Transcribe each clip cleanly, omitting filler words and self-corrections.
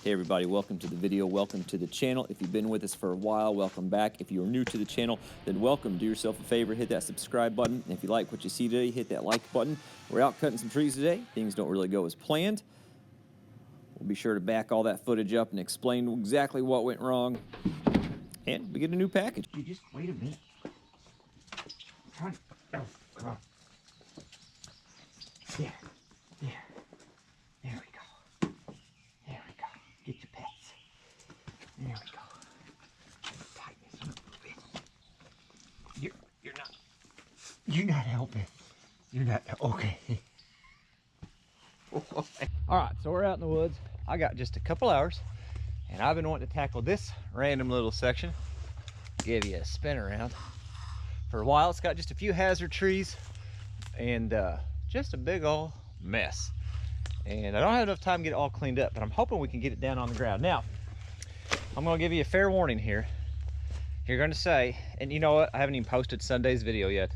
Hey everybody, welcome to the video, welcome to the channel. If you've been with us for a while, welcome back. If you're new to the channel, then welcome. Do yourself a favor, hit that subscribe button. And if you like what you see today, hit that like button. We're out cutting some trees today. Things don't really go as planned. We'll be sure to back all that footage up and explain exactly what went wrong. And we get a new package. You just wait a minute. Come on. Oh, come on. There. There. There we go. There we go. Get your pets. There we go. Tighten this up a little bit. You're not helping. You're not, okay. All right, so we're out in the woods. I got just a couple hours, and I've been wanting to tackle this random little section. Give you a spin around. For a while, it's got just a few hazard trees and just a big old mess. And I don't have enough time to get it all cleaned up, but I'm hoping we can get it down on the ground. Now, I'm gonna give you a fair warning here. You're gonna say, and you know what? I haven't even posted Sunday's video yet.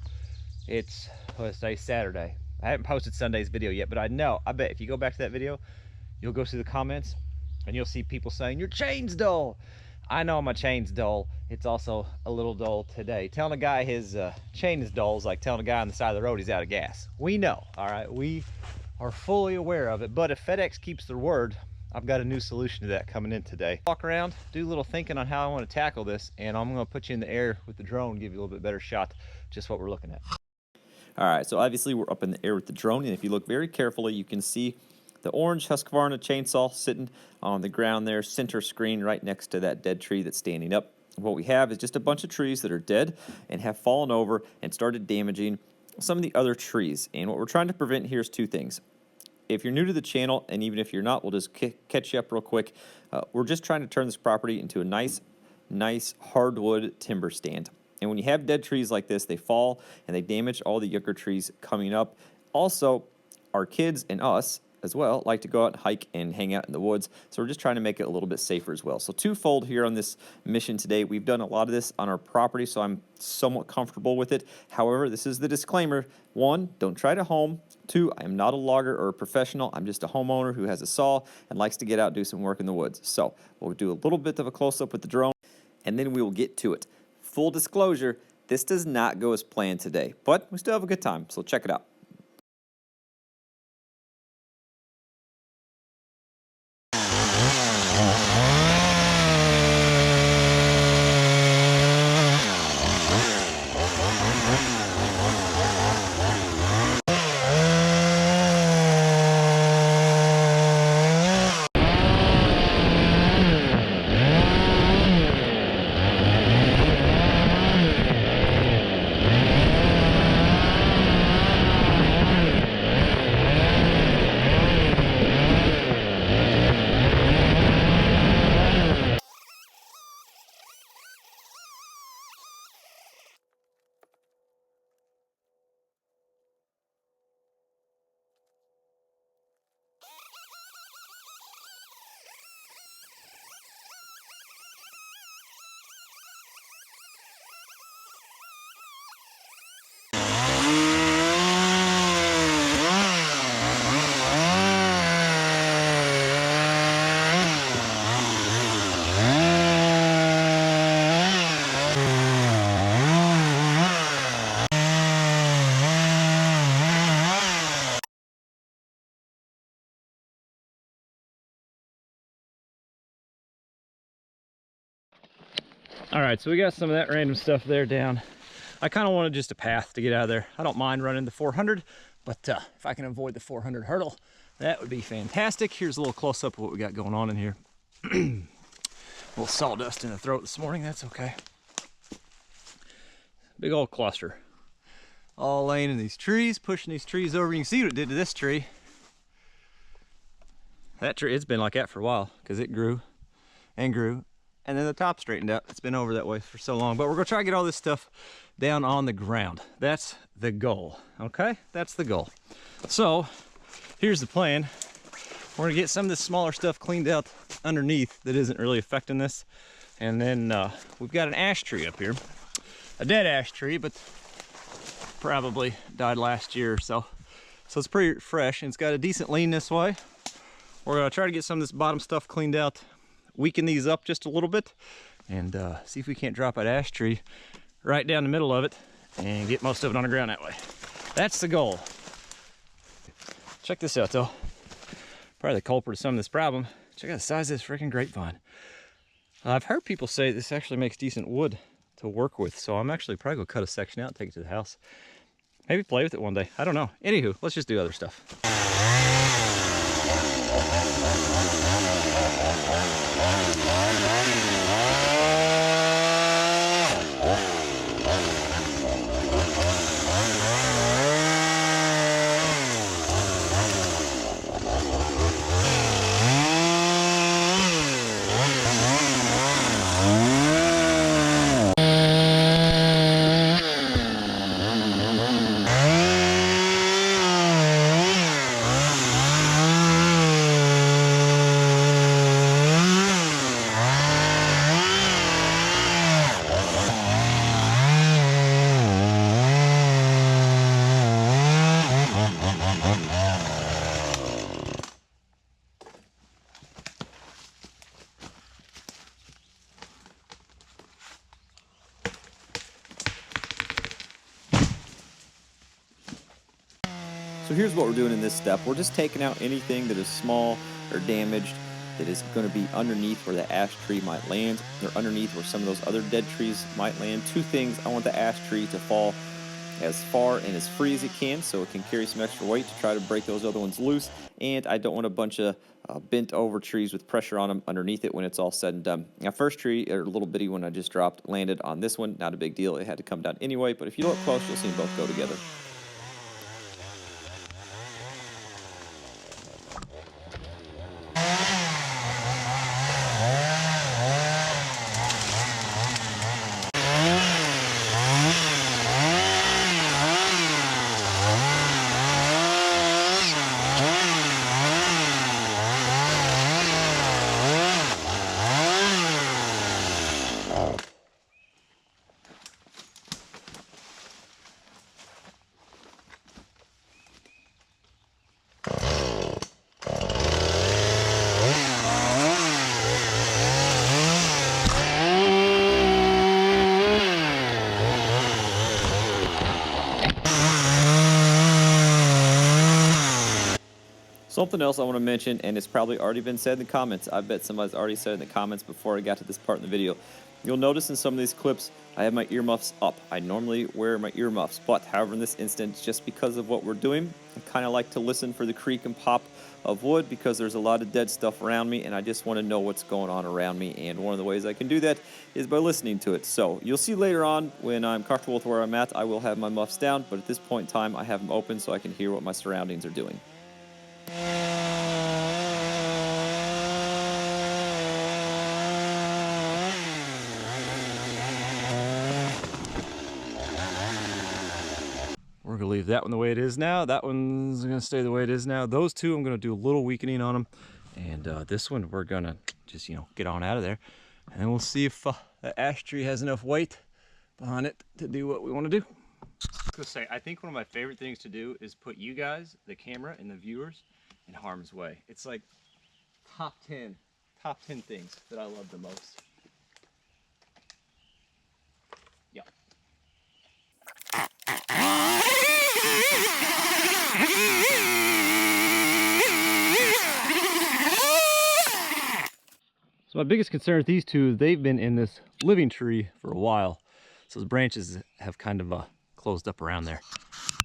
It's, let's say, Saturday. I haven't posted Sunday's video yet, but I bet if you go back to that video, you'll go through the comments and you'll see people saying, your chain's dull. I know my chain's dull. It's also a little dull today. Telling a guy his chain is dull is like telling a guy on the side of the road he's out of gas. We know, all right? We are fully aware of it, but if FedEx keeps their word, I've got a new solution to that coming in today. Walk around, do a little thinking on how I want to tackle this, and I'm gonna put you in the air with the drone, give you a little bit better shot, just what we're looking at. All right, so obviously we're up in the air with the drone, and if you look very carefully, you can see the orange Husqvarna chainsaw sitting on the ground there, center screen right next to that dead tree that's standing up. What we have is just a bunch of trees that are dead and have fallen over and started damaging some of the other trees. And what we're trying to prevent here is two things. If you're new to the channel, and even if you're not, we'll just catch you up real quick. We're just trying to turn this property into a nice hardwood timber stand. And when you have dead trees like this, they fall and they damage all the younger trees coming up. Also, our kids and us as well like to go out and hike and hang out in the woods, so we're just trying to make it a little bit safer as well. So twofold here on this mission today. We've done a lot of this on our property, so I'm somewhat comfortable with it. However, this is the disclaimer. 1, don't try to home. 2, I am not a logger or a professional. I'm just a homeowner who has a saw and likes to get out and do some work in the woods. So we'll do a little bit of a close-up with the drone, and then we will get to it. Full disclosure, this does not go as planned today, but we still have a good time, so check it out. All right, so we got some of that random stuff there down. I kind of wanted just a path to get out of there. I don't mind running the 400, but if I can avoid the 400 hurdle, that would be fantastic. Here's a little close-up of what we got going on in here. A little sawdust in the throat this morning, that's okay. Big old cluster. All laying in these trees, pushing these trees over. You can see what it did to this tree. That tree, it's been like that for a while because it grew and grew. And then the top straightened out. It's been over that way for so long. But we're gonna try to get all this stuff down on the ground. That's the goal, okay? That's the goal. So, here's the plan. We're gonna get some of this smaller stuff cleaned out underneath that isn't really affecting this. And then we've got an ash tree up here. A dead ash tree, but probably died last year or so. So it's pretty fresh, and it's got a decent lean this way. We're gonna try to get some of this bottom stuff cleaned out, weaken these up just a little bit, and see if we can't drop an ash tree right down the middle of it and get most of it on the ground that way. That's the goal. Check this out though. Probably the culprit of some of this problem. Check out the size of this freaking grapevine. I've heard people say this actually makes decent wood to work with, so I'm actually probably gonna cut a section out and take it to the house. Maybe play with it one day. I don't know. Anywho, let's just do other stuff. So here's what we're doing in this step. We're just taking out anything that is small or damaged that is going to be underneath where the ash tree might land, or underneath where some of those other dead trees might land. Two things: I want the ash tree to fall as far and as free as it can so it can carry some extra weight to try to break those other ones loose, and I don't want a bunch of bent over trees with pressure on them underneath it when it's all said and done. Now, first tree, or little bitty one I just dropped, landed on this one. Not a big deal. It had to come down anyway, but if you look close, you'll see them both go together. Something else I want to mention, and it's probably already been said in the comments. I bet somebody's already said it in the comments before I got to this part in the video. You'll notice in some of these clips, I have my earmuffs up. I normally wear my earmuffs, but however in this instance, just because of what we're doing, I kind of like to listen for the creak and pop of wood because there's a lot of dead stuff around me, and I just want to know what's going on around me, and one of the ways I can do that is by listening to it. So you'll see later on when I'm comfortable with where I'm at, I will have my muffs down, but at this point in time, I have them open so I can hear what my surroundings are doing. We're gonna leave that one the way it is now. That one's gonna stay the way it is now. Those two, I'm gonna do a little weakening on them. And this one, we're gonna just, get on out of there. And we'll see if the ash tree has enough weight behind it to do what we wanna do. I was gonna say, I think one of my favorite things to do is put you guys, the camera, and the viewers in harm's way. It's like top 10 things that I love the most. Yep. So my biggest concern with these two is they've been in this living tree for a while. So the branches have kind of closed up around there.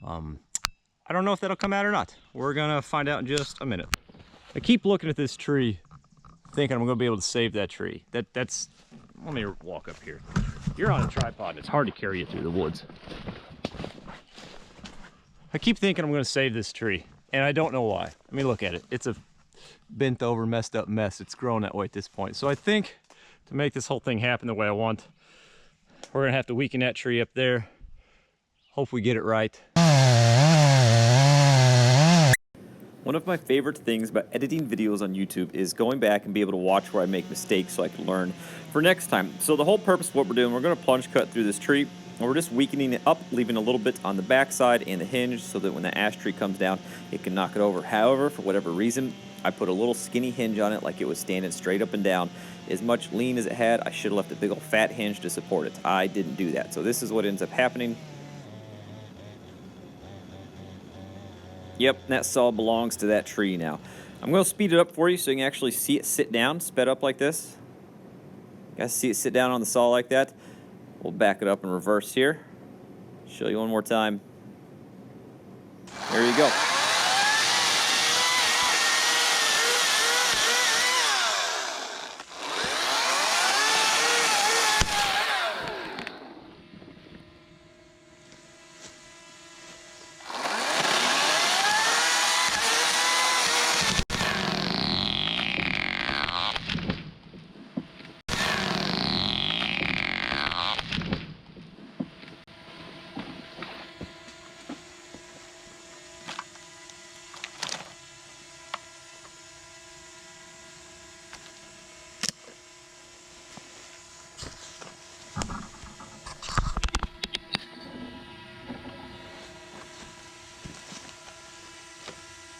I don't know if that'll come out or not. We're gonna find out in just a minute. I keep looking at this tree thinking I'm gonna be able to save that tree. That's, let me walk up here. You're on a tripod and it's hard to carry you through the woods. I keep thinking I'm gonna save this tree and I don't know why. I mean, look at it. It's a bent over, messed up mess. It's grown that way at this point. So I think to make this whole thing happen the way I want, we're gonna have to weaken that tree up there. Hope we get it right. One of my favorite things about editing videos on YouTube is going back and be able to watch where I make mistakes so I can learn for next time. So the whole purpose of what we're doing, we're going to plunge cut through this tree, and we're just weakening it up, leaving a little bit on the backside and the hinge so that when the ash tree comes down, it can knock it over. However, for whatever reason, I put a little skinny hinge on it like it was standing straight up and down. As much lean as it had, I should have left a big old fat hinge to support it. I didn't do that. So this is what ends up happening. Yep, that saw belongs to that tree now. I'm going to speed it up for you so you can actually see it sit down, sped up like this. You guys see it sit down on the saw like that? We'll back it up in reverse here. Show you one more time. There you go.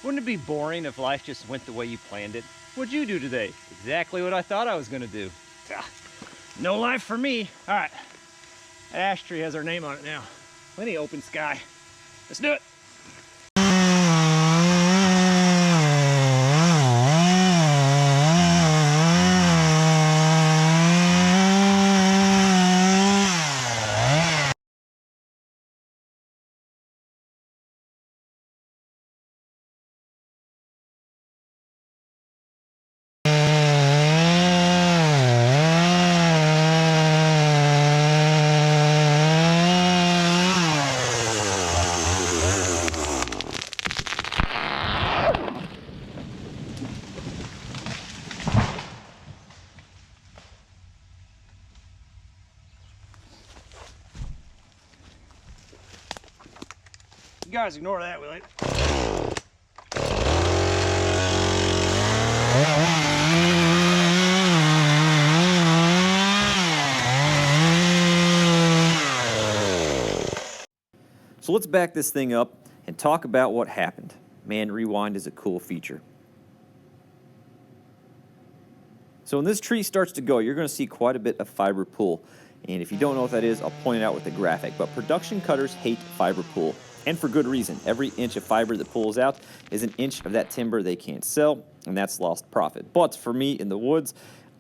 Wouldn't it be boring if life just went the way you planned it? What'd you do today? Exactly what I thought I was gonna do. No life for me. All right, that ash tree has our name on it now. Plenty of open sky. Let's do it. You guys ignore that, will you? So let's back this thing up and talk about what happened. Man, rewind is a cool feature. So when this tree starts to go, you're going to see quite a bit of fiber pull. And if you don't know what that is, I'll point it out with the graphic. But production cutters hate fiber pull, and for good reason. Every inch of fiber that pulls out is an inch of that timber they can't sell, and that's lost profit. But for me in the woods,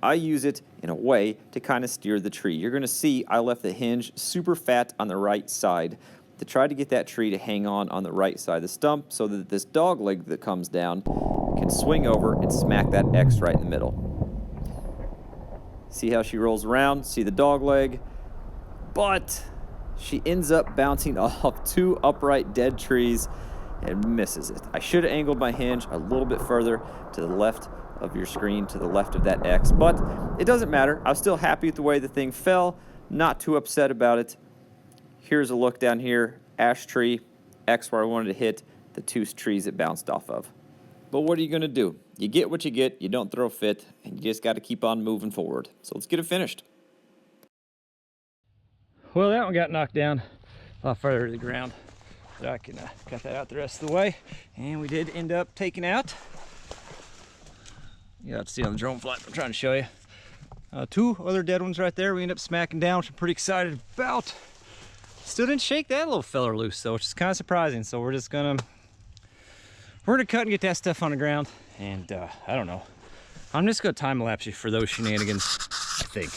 I use it in a way to kind of steer the tree. You're going to see I left the hinge super fat on the right side to try to get that tree to hang on the right side of the stump so that this dog leg that comes down can swing over and smack that X right in the middle. See how she rolls around, see the dog leg, but she ends up bouncing off two upright dead trees and misses it. I should have angled my hinge a little bit further to the left of your screen, to the left of that X, but it doesn't matter. I was still happy with the way the thing fell, not too upset about it. Here's a look down here, ash tree, X where I wanted to hit the two trees it bounced off of. But what are you going to do? You get what you get, you don't throw a fit, and you just got to keep on moving forward. So let's get it finished. Well, that one got knocked down a lot further to the ground, but I can cut that out the rest of the way. And we did end up taking out, you have to see on the drone flight, I'm trying to show you, two other dead ones right there we ended up smacking down, which I'm pretty excited about. Still didn't shake that little feller loose though, which is kind of surprising. So we're gonna cut and get that stuff on the ground, and I don't know, I'm just gonna time lapse you for those shenanigans, I think.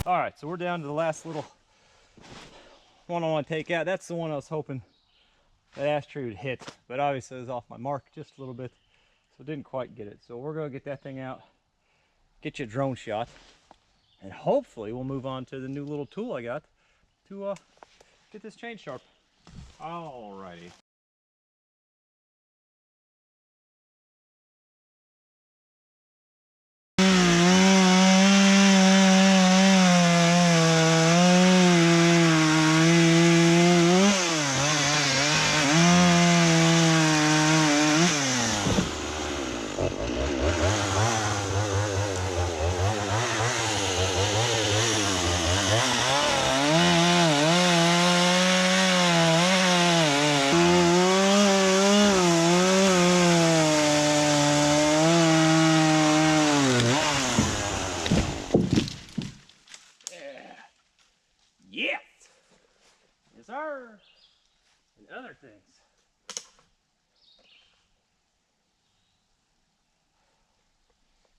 All right, so we're down to the last little one I want to take out. That's the one I was hoping that ash tree would hit, but obviously it was off my mark just a little bit, so didn't quite get it. So we're gonna get that thing out, get you a drone shot, And hopefully we'll move on to the new little tool I got to get this chain sharp. Alrighty. Yes! Yes, sir! And other things.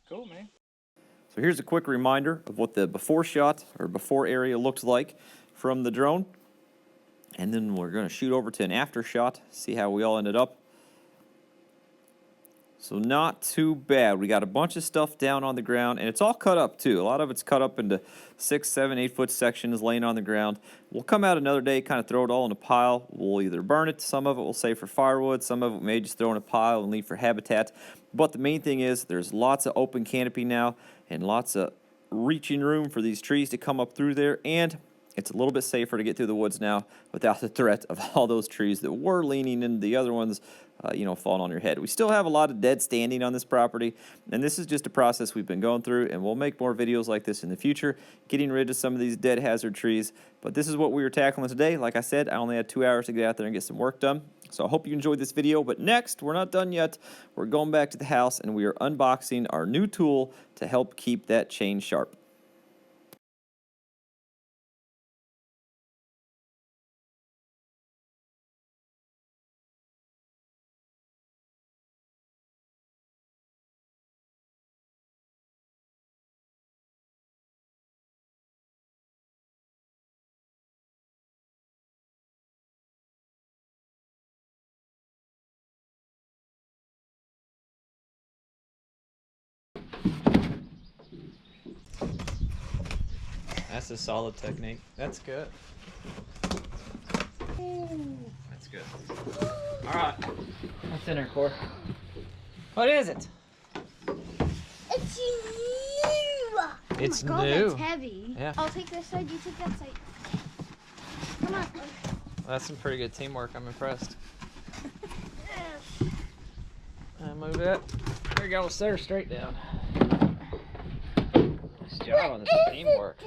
Cool, man. So here's a quick reminder of what the before shot or before area looks like from the drone. And then we're going to shoot over to an after shot, see how we all ended up. So not too bad. We got a bunch of stuff down on the ground, and it's all cut up too. A lot of it's cut up into 6, 7, 8 foot sections laying on the ground. We'll come out another day, kind of throw it all in a pile. We'll either burn it, some of it we'll save for firewood, some of it we may just throw in a pile and leave for habitat. But the main thing is there's lots of open canopy now and lots of reaching room for these trees to come up through there, and it's a little bit safer to get through the woods now without the threat of all those trees that were leaning into the other ones, falling on your head. We still have a lot of dead standing on this property, and this is just a process we've been going through, and we'll make more videos like this in the future, getting rid of some of these dead hazard trees. But this is what we were tackling today. Like I said, I only had 2 hours to get out there and get some work done. So I hope you enjoyed this video, but next, we're not done yet. We're going back to the house, and we are unboxing our new tool to help keep that chain sharp. That's a solid technique. That's good. That's good. All right. That's in her core. What is it? It's new. It's oh my God, new. That's heavy. Yeah. I'll take this side. You take that side. Come on. That's some pretty good teamwork. I'm impressed. And move it. There you go. Set her straight down. Nice job on this teamwork.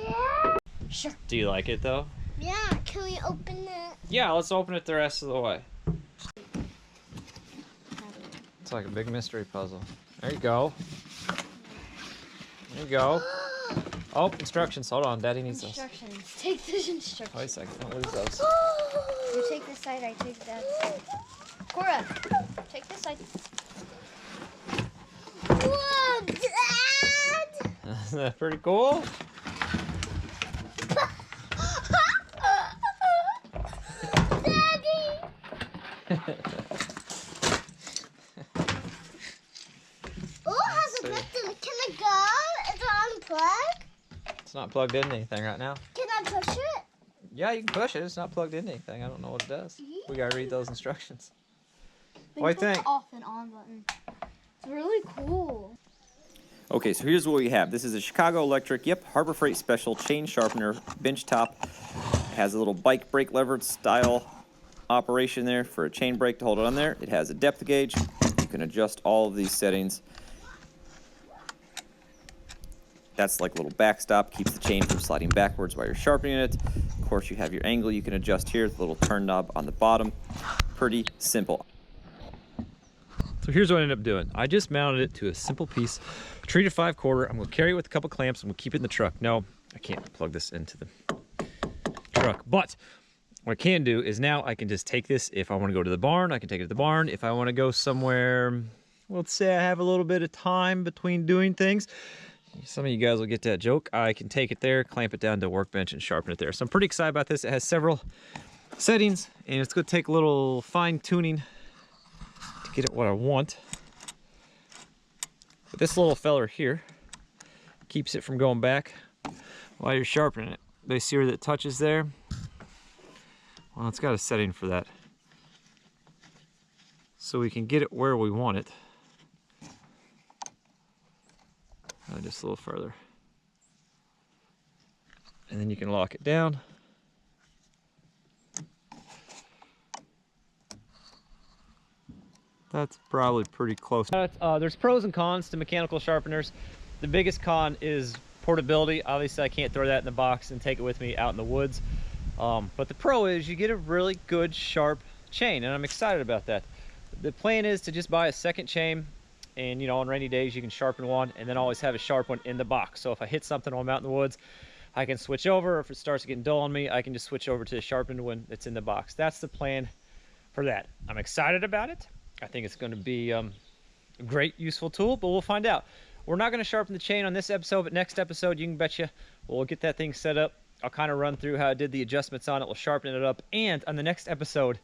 Sure. Do you like it though? Yeah. Can we open it? Yeah, let's open it the rest of the way. It's like a big mystery puzzle. There you go. There you go. Oh, instructions. Hold on. Daddy needs those. Instructions. Take this instructions. Wait a second. Don't lose those. You take this side. I take that side. Cora, take this side. Whoa, Dad! Isn't that pretty cool? Daddy! Oh, it has a button. Can it go? Is it unplugged? It's not plugged into anything right now. Can I push it? Yeah, you can push it. It's not plugged into anything. I don't know what it does. We gotta read those instructions. We What do you put think? the off and on button. It's really cool. Okay, so here's what we have. This is a Chicago Electric, Harbor Freight Special chain sharpener bench top. It has a little bike brake lever style operation there for a chain brake to hold it on there. It has a depth gauge. You can adjust all of these settings. That's like a little backstop, keeps the chain from sliding backwards while you're sharpening it. Of course, you have your angle you can adjust here with a little turn knob on the bottom. Pretty simple. So here's what I ended up doing. I just mounted it to a simple piece, treated 5/4. I'm gonna carry it with a couple clamps and we'll keep it in the truck. No, I can't plug this into the truck, but what I can do is now I can just take this. If I wanna go to the barn, I can take it to the barn. If I wanna go somewhere, let's say I have a little bit of time between doing things, some of you guys will get that joke, I can take it there, clamp it down to a workbench and sharpen it there. So I'm pretty excited about this. It has several settings and it's gonna take a little fine tuning to get it what I want. But this little feller here keeps it from going back while you're sharpening it. They see where that touches there? Well, it's got a setting for that. So we can get it where we want it. Just a little further. And then you can lock it down. That's probably pretty close. There's pros and cons to mechanical sharpeners. The biggest con is portability. Obviously, I can't throw that in the box and take it with me out in the woods. But the pro is you get a really good sharp chain, and I'm excited about that. The plan is to just buy a second chain, and on rainy days you can sharpen one and then always have a sharp one in the box. So if I hit something while I'm out in the woods, I can switch over. Or if it starts getting dull on me, I can just switch over to the sharpened one that's in the box. That's the plan for that. I'm excited about it. I think it's going to be a great, useful tool, but we'll find out. We're not going to sharpen the chain on this episode, but next episode, you can betcha we'll get that thing set up. I'll kind of run through how I did the adjustments on it. We'll sharpen it up. And on the next episode,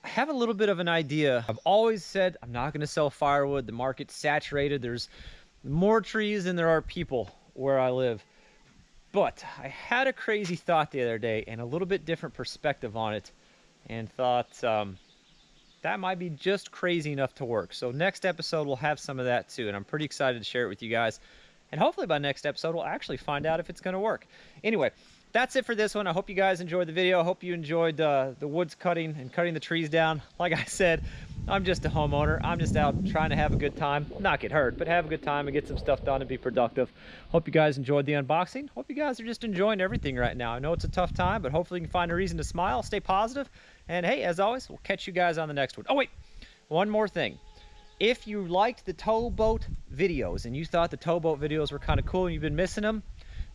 I have a little bit of an idea. I've always said I'm not going to sell firewood. The market's saturated. There's more trees than there are people where I live. But I had a crazy thought the other day and a little bit different perspective on it, and thought that might be just crazy enough to work. So next episode, we'll have some of that too, and I'm pretty excited to share it with you guys. And hopefully by next episode, we'll actually find out if it's going to work. Anyway, that's it for this one. I hope you guys enjoyed the video. I hope you enjoyed the woods cutting and cutting the trees down. Like I said, I'm just a homeowner. I'm just out trying to have a good time. Not get hurt, but have a good time and get some stuff done and be productive. Hope you guys enjoyed the unboxing. Hope you guys are just enjoying everything right now. I know it's a tough time, but hopefully you can find a reason to smile, stay positive. And hey, as always, we'll catch you guys on the next one. Oh wait, one more thing. If you liked the towboat videos and you thought the towboat videos were kind of cool and you've been missing them,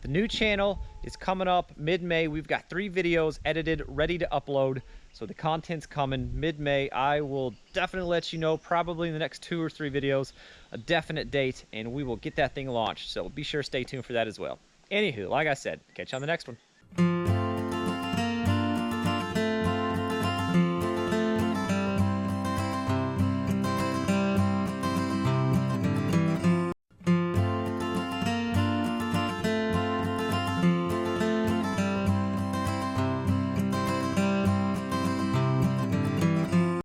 the new channel is coming up mid-May. We've got 3 videos edited, ready to upload. So the content's coming mid-May. I will definitely let you know, probably in the next 2 or 3 videos, a definite date, and we will get that thing launched. So be sure to stay tuned for that as well. Anywho, like I said, catch you on the next one.